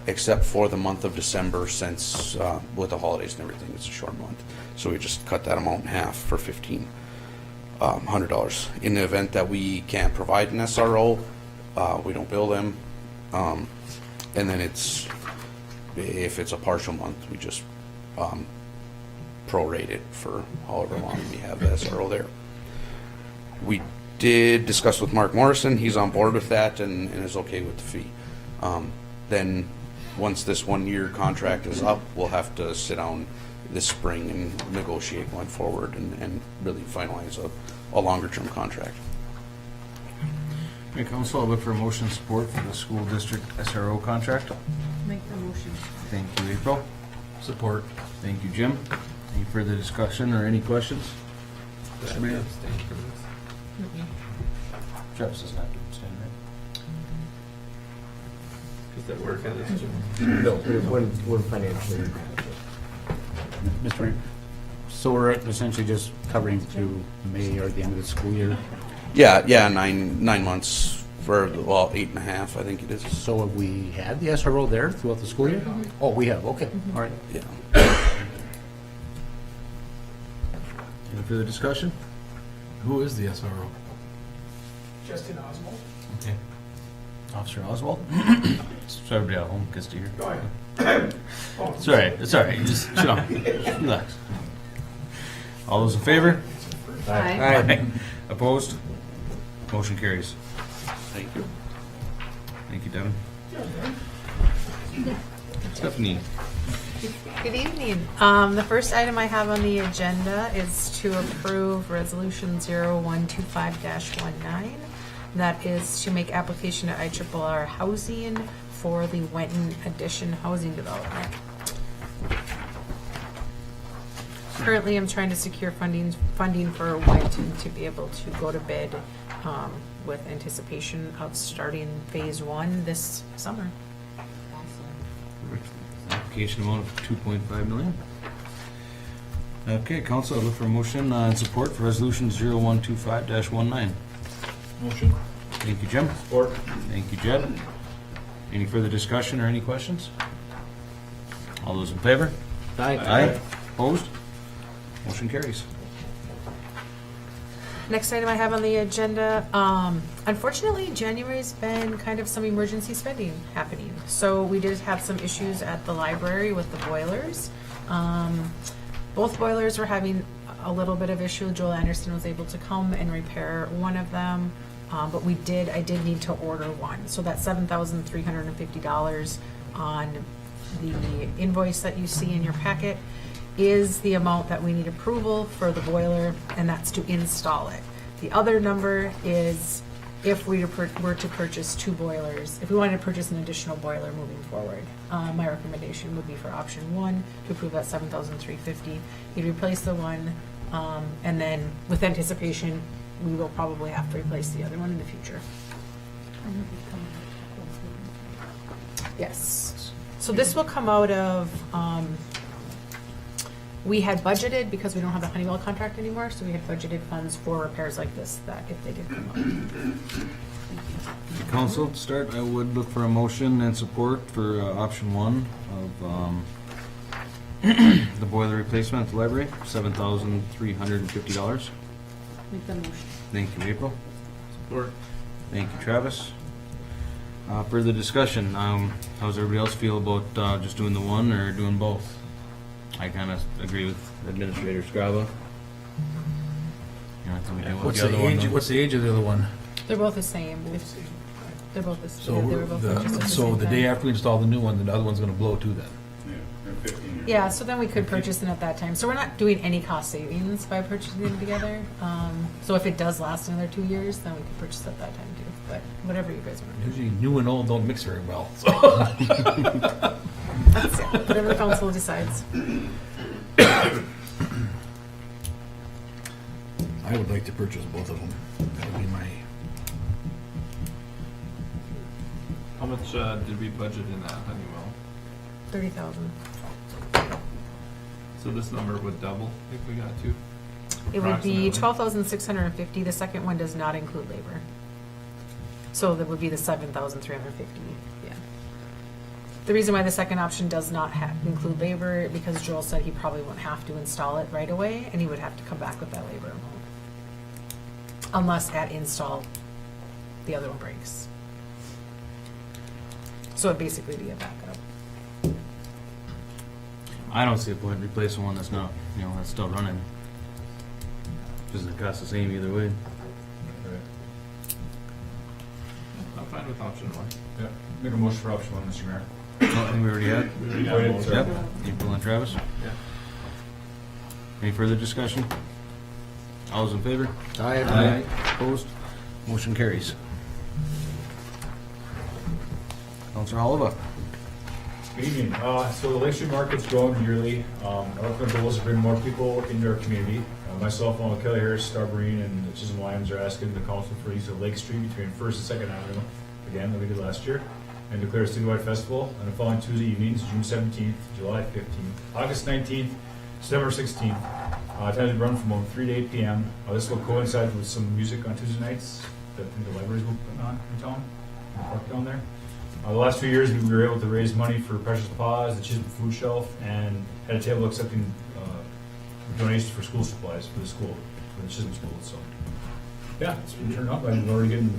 except for the month of December, since with the holidays and everything, it's a short month. So we just cut that amount in half for $1,500. In the event that we can't provide an SRO, we don't bill them. And then if it's a partial month, we just prorate it for however long we have the SRO there. We did discuss with Mark Morrison. He's on board with that and is okay with the fee. Then once this 1-year contract is up, we'll have to sit down this spring and negotiate going forward and really finalize a longer-term contract. Okay, Council, I'll look for a motion of support for the school district SRO contract. Make the motion. Thank you, April. Support. Thank you, Jim. Any further discussion or any questions? Mr. Mayor? Travis does not have to abstain, right? Does that work on this, Jim? No, we're financially. Mr. Mayor, so we're essentially just covering through May or the end of the school year? Yeah, 9 months for, well, 8.5, I think it is. So have we had the SRO there throughout the school year? Oh, we have, okay, all right. Yeah. Any further discussion? Who is the SRO? Justin Oswald. Okay. Officer Oswald? So everybody at home gets to hear. Go ahead. Oh, It's all right. It's all right. You just sit down. Relax. All those in favor? Aye. Opposed? Motion carries. Thank you. Thank you, Devin. Stephanie. Good evening. The first item I have on the agenda is to approve Resolution 0125-19. That is to make application to IRRR Housing for the Wenton Addition Housing Development. Currently, I'm trying to secure funding for Wenton to be able to go to bid with anticipation of starting phase 1 this summer. Application amount of 2.5 million. Okay, council, I look for a motion and support for resolution 0125-19. Motion. Thank you, Jim. Support. Thank you, Jed. Any further discussion or any questions? All those in favor? Aye. Opposed? Motion carries. Next item I have on the agenda, unfortunately, January's been kind of some emergency spending happening. So we did have some issues at the library with the boilers. Both boilers were having a little bit of issue. Joel Anderson was able to come and repair one of them, but I did need to order one. So that $7,350 on the invoice that you see in your packet is the amount that we need approval for the boiler, and that's to install it. The other number is if we were to purchase 2 boilers, if we wanted to purchase an additional boiler moving forward. My recommendation would be for option 1 to approve that $7,350. You'd replace the one, and then with anticipation, we will probably have to replace the other one in the future. Yes. So this will come out of, we had budgeted, because we don't have the Honeywell contract anymore, so we had budgeted funds for repairs like this, that if they did come up. Council, to start, I would look for a motion and support for option 1 of the boiler replacement at the library, $7,350. Make the motion. Thank you, April. Support. Thank you, Travis. Further discussion. How does everybody else feel about just doing the one or doing both? I kind of agree with Administrator Scrava. I think we do What's the the other one, age? though. What's the age of the other one? They're both the same. They're both the So same. They were both purchased at the so same the time. day after we install the new one, the other one's going to blow too. Then. Yeah, they're 15 years. Yeah, so then we could purchase them at that time. So we're not doing any cost savings by purchasing them together. So if it does last another 2 years, then we could purchase at that time too. But whatever you guys want to do. Usually, new and old don't mix very well. So. That's it. Whatever the council decides. I would like to purchase both of them. That would be my. How much did we budget in that Honeywell? 30,000. So this number would double if we got 2? It would be Approximately. 12,650. The second one does not include labor. So that would be the 7,350. Yeah. The reason why the second option does not include labor, because Joel said he probably won't have to install it right away, and he would have to come back with that labor amount. Unless at install, the other one breaks. So it'd basically be a backup. I don't see a point in replacing one that's not, that's still running. Doesn't cost the same either way. Right. I'm fine with option 1. Yeah, make a motion for option 1, Mr. Mayor. Oh, I think we already had. Oh, yeah, sorry. Yep. April and Travis. Yeah. Any further discussion? All those in favor? Aye. Opposed? Motion carries. Councilor Oliva. Good evening. So the Lake Street Market's growing yearly. Our ultimate goal is to bring more people into our community. Myself, along with Kelly Harris, Starbreen, and the Chisholm Lions are asking the council for use of Lake Street between 1st and 2nd Avenue, again, that we did last year, and declare a citywide festival on the following Tuesday evenings, June 17th, July 15th, August 19th, September 16th. Times to run from about 3 to 8 p.m. This will coincide with some music on Tuesday nights, that I think the library's been putting on in town, in the park down there. The last 2 years, we were able to raise money for Precious Paws, the Chisholm Food Shelf, and had a table accepting donations for school supplies for the school, for the Chisholm School. So, yeah, it's been turned up. I'm already getting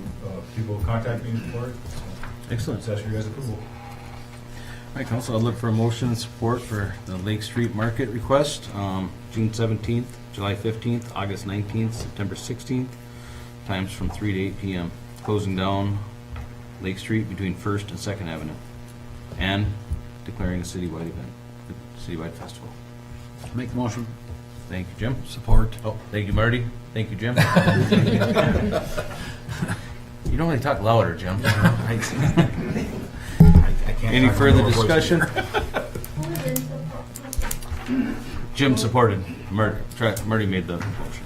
people contacting me for it. So Excellent. let's ask for your guys' approval. All right, council, I'll look for a motion and support for the Lake Street Market request, June 17th, July 15th, August 19th, September 16th, times from 3 to 8 p.m. Closing down Lake Street between 1st and 2nd Avenue, and declaring a citywide event, a citywide festival. Make the motion. Thank you, Jim. Support. Oh, thank you, Marty. Thank you, Jim. You don't really talk louder, Jim. I can't Any talk further more voice. discussion? Jim supported. Marty made the motion.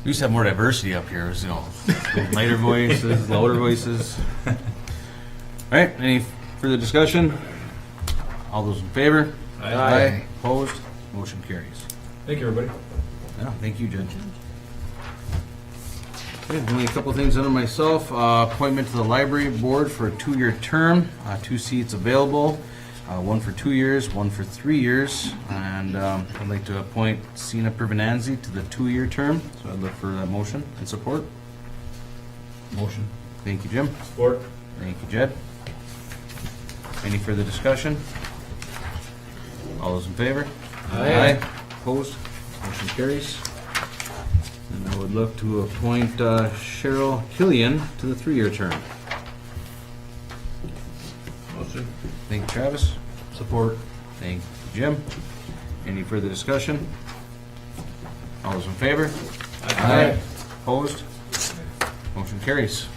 We used to have more diversity up here, you know, lighter voices, louder voices. All right, any further discussion? All those in favor? Aye. Opposed? Motion carries. Thank you, everybody. Yeah, thank you, Judge. Okay, only a couple things under myself. Appointment to the library board for a 2-year term. 2 seats available. One for 2 years, one for 3 years. And I'd like to appoint Sina Pervenanzi to the 2-year term. So I'd look for that motion and support. Motion. Thank you, Jim. Support. Thank you, Jed. Any further discussion? All those in favor? Aye. Opposed? Motion carries. And I would look to appoint Cheryl Killian to the 3-year term. Motion. Thank you, Travis. Support. Thank you, Jim. Any further discussion? All those in favor? Aye. Opposed? Motion carries.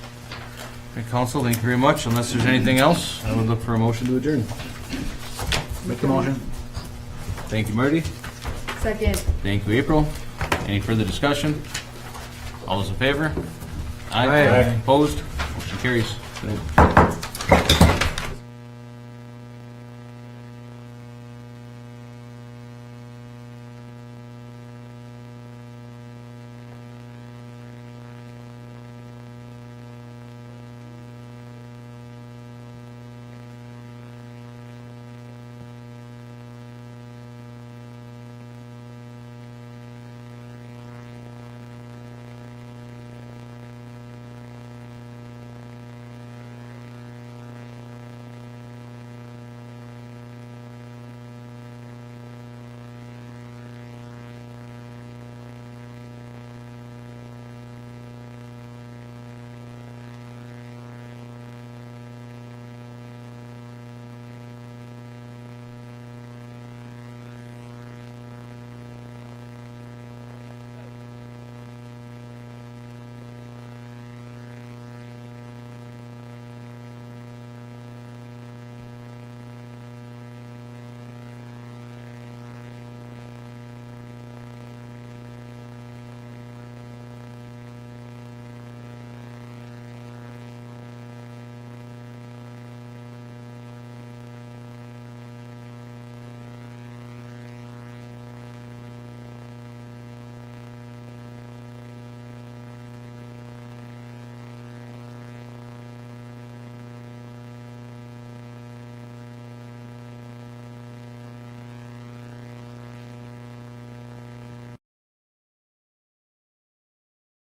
Okay, council, thank you very much. Unless there's anything else, I would look for a motion to adjourn. Make the motion. Thank you, Marty. Second. Thank you, April. Any further discussion? All those in favor? Aye. Opposed? Motion carries. Good night.